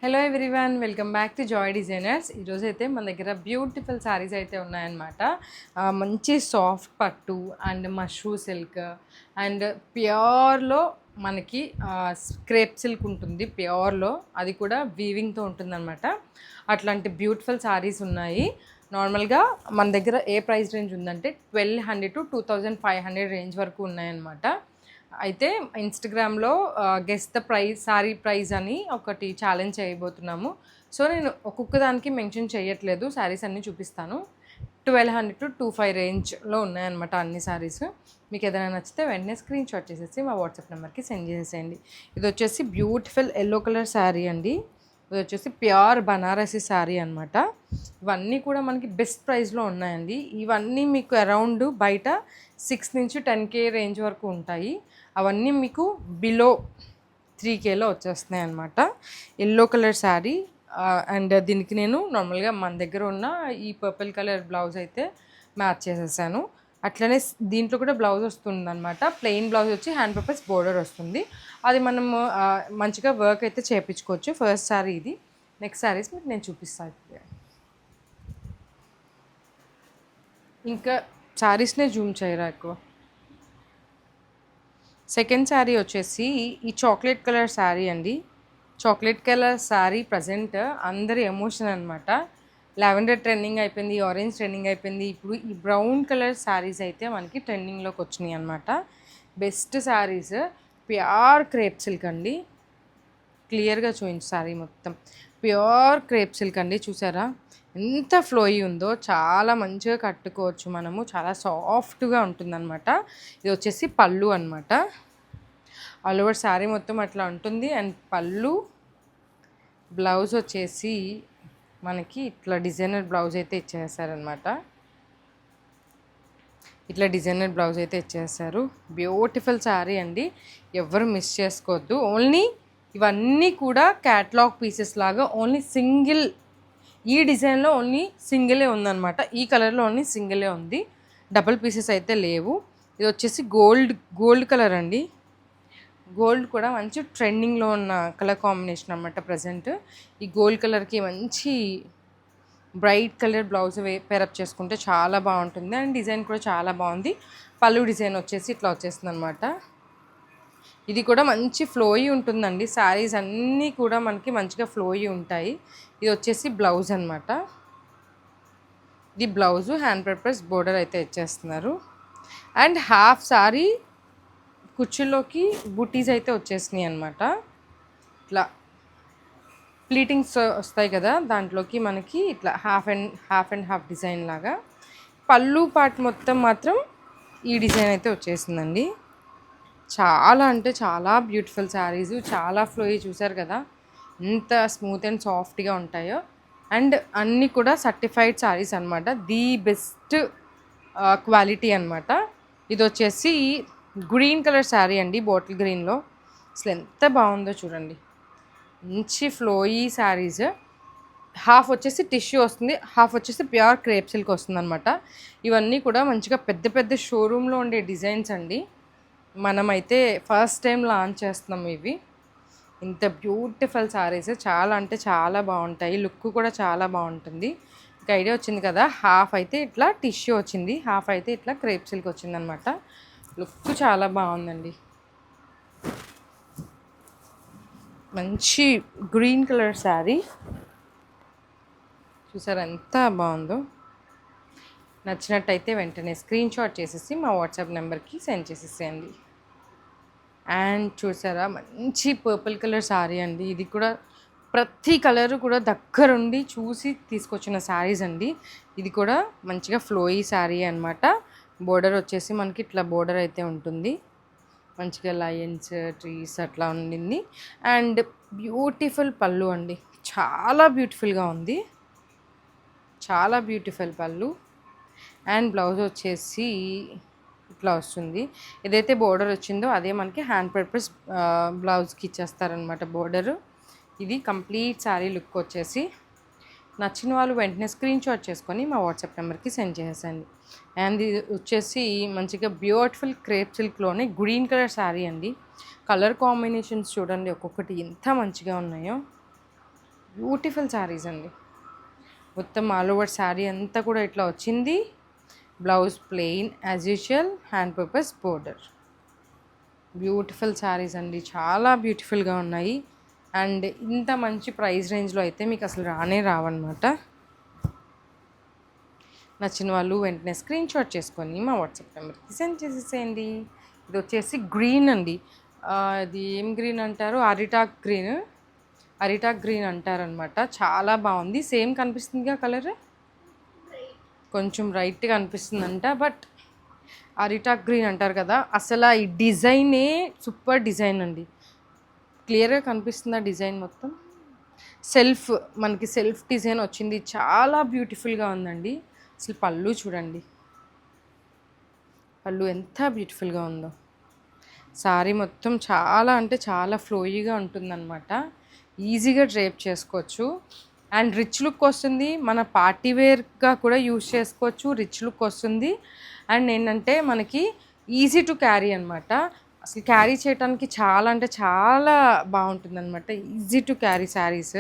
Hello everyone, welcome back to Joy designers. ఈరోజు అయితే మన దగ్గర బ్యూటిఫుల్ శారీస్ అయితే ఉన్నాయన్నమాట. మంచి సాఫ్ట్ పట్టు అండ్ మష్రూ సిల్క్ అండ్ ప్యూర్లో మనకి క్రేప్ సిల్క్ ఉంటుంది ప్యూర్లో, అది కూడా వీవింగ్తో ఉంటుందన్నమాట. అట్లాంటి బ్యూటిఫుల్ శారీస్ ఉన్నాయి. నార్మల్గా మన దగ్గర ఏ ప్రైస్ రేంజ్ ఉందంటే 1200 to 2500 రేంజ్ వరకు ఉన్నాయన్నమాట. అయితే ఇన్స్టాగ్రామ్లో guess the price sorry price అని ఒకటి ఛాలెంజ్ చేయబోతున్నాము. సో నేను ఒక్కొక్క దానికి మెన్షన్ చేయట్లేదు, శారీస్ అన్నీ చూపిస్తాను. 1200 to 25 రేంజ్లో ఉన్నాయన్నమాట అన్ని శారీస్. మీకు ఏదైనా నచ్చితే వెంటనే స్క్రీన్ షాట్ చేసేసి మా వాట్సాప్ నెంబర్కి సెండ్ చేసేయండి. ఇది వచ్చేసి బ్యూటిఫుల్ ఎల్లో కలర్ శారీ అండి. ఇది వచ్చేసి ప్యూర్ బనారసి శారీ అనమాట. ఇవన్నీ కూడా మనకి బెస్ట్ ప్రైస్లో ఉన్నాయండి. ఇవన్నీ మీకు అరౌండ్ బయట 6 నుంచి 10K రేంజ్ వరకు ఉంటాయి. అవన్నీ మీకు బిలో 3Kలో వచ్చేస్తున్నాయి అనమాట. ఎల్లో కలర్ శారీ అండ్ దీనికి నేను నార్మల్గా మన దగ్గర ఉన్న ఈ పర్పుల్ కలర్ బ్లౌజ్ అయితే మ్యాచ్ చేసేసాను. అట్లనే దీంట్లో కూడా బ్లౌజ్ వస్తుంది అనమాట. ప్లెయిన్ బ్లౌజ్ వచ్చి హ్యాండ్ పర్పస్ బోర్డర్ వస్తుంది. అది మనం మంచిగా వర్క్ అయితే చేయించుకోవచ్చు. ఫస్ట్ శారీ ఇది. నెక్స్ట్ శారీస్ మీకు నేను చూపిస్తాను. ఇంకా శారీస్నే జూమ్ చేయరా ఎక్కువ. సెకండ్ శారీ వచ్చేసి ఈ చాక్లెట్ కలర్ శారీ అండి. చాక్లెట్ కలర్ శారీ ప్రజెంట్ అందరి ఎమోషన్ అనమాట. లావెండర్ ట్రెండింగ్ అయిపోయింది, ఆరెంజ్ ట్రెండింగ్ అయిపోయింది. ఇప్పుడు ఈ బ్రౌన్ కలర్ శారీస్ అయితే మనకి ట్రెండింగ్లోకి వచ్చినాయి అనమాట. Best saris pure crepe silk అండి. క్లియర్గా చూపించు శారీ మొత్తం ప్యూర్ క్రేప్ సిల్క్ అండి. చూసారా ఎంత ఫ్లోయి ఉందో, చాలా మంచిగా కట్టుకోవచ్చు మనము. చాలా సాఫ్ట్గా ఉంటుందన్నమాట. ఇది వచ్చేసి పళ్ళు అనమాట. ఆల్ ఓవర్ శారీ మొత్తం అట్లా ఉంటుంది. అండ్ పళ్ళు బ్లౌజ్ వచ్చేసి మనకి ఇట్లా డిజైనర్ బ్లౌజ్ అయితే ఇచ్చేసారనమాట. ఇట్లా డిజైనర్ బ్లౌజ్ అయితే ఇచ్చేసారు. బ్యూటిఫుల్ శారీ అండి, ఎవరు మిస్ చేసుకోవద్దు. ఓన్లీ ఇవన్నీ కూడా క్యాటలాగ్ పీసెస్ లాగా ఓన్లీ సింగిల్, ఈ డిజైన్లో ఓన్లీ సింగిలే ఉందన్నమాట. ఈ కలర్లో ఓన్లీ సింగిలే ఉంది, డబుల్ పీసెస్ అయితే లేవు. ఇది వచ్చేసి గోల్డ్ కలర్ అండి. గోల్డ్ కూడా మంచి ట్రెండింగ్లో ఉన్న కలర్ కాంబినేషన్ అనమాట ప్రజెంట్. ఈ గోల్డ్ కలర్కి మంచి బ్రైట్ కలర్ బ్లౌజ్ పేరప్ చేసుకుంటే చాలా బాగుంటుంది. అండ్ డిజైన్ కూడా చాలా బాగుంది. పళ్ళు డిజైన్ వచ్చేసి ఇట్లా వచ్చేస్తుంది అనమాట. ఇది కూడా మంచి ఫ్లోయి ఉంటుందండి. శారీస్ అన్నీ కూడా మనకి మంచిగా ఫ్లోయి ఉంటాయి. ఇది వచ్చేసి బ్లౌజ్ అనమాట. ఇది బ్లౌజు హ్యాండ్ పర్పస్ బోర్డర్ అయితే ఇచ్చేస్తున్నారు. అండ్ హాఫ్ శారీ కుర్చీలోకి బుటీస్ అయితే వచ్చేసినాయి అనమాట. ఇట్లా ప్లీటింగ్స్ వస్తాయి కదా, దాంట్లోకి మనకి ఇట్లా హాఫ్ అండ్ హాఫ్ డిజైన్ లాగా. పళ్ళు పార్ట్ మొత్తం మాత్రం ఈ డిజైన్ అయితే వచ్చేసిందండి. చాలా అంటే చాలా బ్యూటిఫుల్ శారీస్, చాలా ఫ్లోయి. చూసారు కదా ఎంత స్మూత్ అండ్ సాఫ్ట్గా ఉంటాయో. అండ్ అన్నీ కూడా సర్టిఫైడ్ శారీస్ అనమాట. ది బెస్ట్ క్వాలిటీ అనమాట. ఇది వచ్చేసి గ్రీన్ కలర్ శారీ అండి, బాటిల్ గ్రీన్లో. అసలు ఎంత బాగుందో చూడండి, మంచి ఫ్లోయి శారీస్. హాఫ్ వచ్చేసి టిష్యూ వస్తుంది, హాఫ్ వచ్చేసి ప్యూర్ క్రేప్ సిల్క్ వస్తుంది అనమాట. ఇవన్నీ కూడా మంచిగా పెద్ద పెద్ద షోరూంలో ఉండే డిజైన్స్ అండి. మనమైతే ఫస్ట్ టైం లాంచ్ చేస్తున్నాం ఇవి. ఇంత బ్యూటిఫుల్ శారీస్ చాలా అంటే చాలా బాగుంటాయి. లుక్ కూడా చాలా బాగుంటుంది. ఒక ఐడియా వచ్చింది కదా. హాఫ్ అయితే ఇట్లా టిష్యూ వచ్చింది, హాఫ్ అయితే ఇట్లా క్రేప్ సిల్క్ వచ్చింది అనమాట. లుక్ చాలా బాగుందండి. మంచి గ్రీన్ కలర్ శారీ చూసారు ఎంత బాగుందో. నచ్చినట్టయితే వెంటనే స్క్రీన్ షాట్ చేసేసి మా వాట్సాప్ నెంబర్కి సెండ్ చేసేసేయండి. అండ్ చూసారా మంచి పర్పుల్ కలర్ శారీ అండి. ఇది కూడా ప్రతి కలరు కూడా దగ్గరుండి చూసి తీసుకొచ్చిన శారీస్ అండి. ఇది కూడా మంచిగా ఫ్లోయి శారీ అనమాట. బోర్డర్ వచ్చేసి మనకి ఇట్లా బోర్డర్ అయితే ఉంటుంది. మంచిగా లయన్స్, ట్రీస్ అట్లా ఉండింది. అండ్ బ్యూటిఫుల్ పళ్ళు అండి, చాలా బ్యూటిఫుల్గా ఉంది. చాలా బ్యూటిఫుల్ పళ్ళు. అండ్ బ్లౌజ్ వచ్చేసి ఇట్లా వస్తుంది. ఏదైతే బోర్డర్ వచ్చిందో అదే మనకి హ్యాండ్ పర్పస్ బ్లౌజ్కి ఇచ్చేస్తారనమాట బోర్డరు. ఇది కంప్లీట్ శారీ లుక్ వచ్చేసి. నచ్చిన వాళ్ళు వెంటనే స్క్రీన్ షాట్ చేసుకొని మా వాట్సాప్ నెంబర్కి సెండ్ చేసేయండి. అండ్ ఇది వచ్చేసి మంచిగా బ్యూటిఫుల్ క్రేప్ సిల్క్లోనే గ్రీన్ కలర్ శారీ అండి. కలర్ కాంబినేషన్స్ చూడండి ఒక్కొక్కటి ఎంత మంచిగా ఉన్నాయో. బ్యూటిఫుల్ శారీస్ అండి. మొత్తం ఆల్ ఓవర్ శారీ అంతా కూడా ఇట్లా వచ్చింది. Blouse plain as usual, hand purpose border. Beautiful saris అండి, చాలా బ్యూటిఫుల్గా ఉన్నాయి. అండ్ ఇంత మంచి ప్రైస్ రేంజ్లో అయితే మీకు అసలు రానే రావన్నమాట. నచ్చిన వాళ్ళు వెంటనే స్క్రీన్ షాట్ చేసుకొని మా వాట్సాప్ నెంబర్కి సెండ్ చేసేసేయండి. ఇది వచ్చేసి గ్రీన్ అండి. ఇది ఏం గ్రీన్ అంటారు, అరిటాక్ గ్రీన్ అంటారనమాట. చాలా బాగుంది. సేమ్ కనిపిస్తుందిగా కలర్, కొంచెం రైట్గా అనిపిస్తుందంట, బట్ అరిటాక్ గ్రీన్ అంటారు కదా. అసలు ఈ డిజైనే సూపర్ డిజైన్ అండి. క్లియర్గా కనిపిస్తుంది ఆ డిజైన్ మొత్తం. మనకి సెల్ఫ్ డిజైన్ వచ్చింది, చాలా బ్యూటిఫుల్గా ఉందండి. అసలు పళ్ళు చూడండి, పళ్ళు ఎంత బ్యూటిఫుల్గా ఉందో. సారీ మొత్తం చాలా అంటే చాలా ఫ్లోయీగా ఉంటుందన్నమాట. ఈజీగా డ్రేప్ చేసుకోవచ్చు అండ్ రిచ్ లుక్ వస్తుంది. మన పార్టీ వేర్గా కూడా యూజ్ చేసుకోవచ్చు, రిచ్ లుక్ వస్తుంది. అండ్ ఏంటంటే మనకి ఈజీ టు క్యారీ అనమాట. అసలు క్యారీ చేయడానికి చాలా అంటే చాలా బాగుంటుంది అనమాట. Easy to carry saris.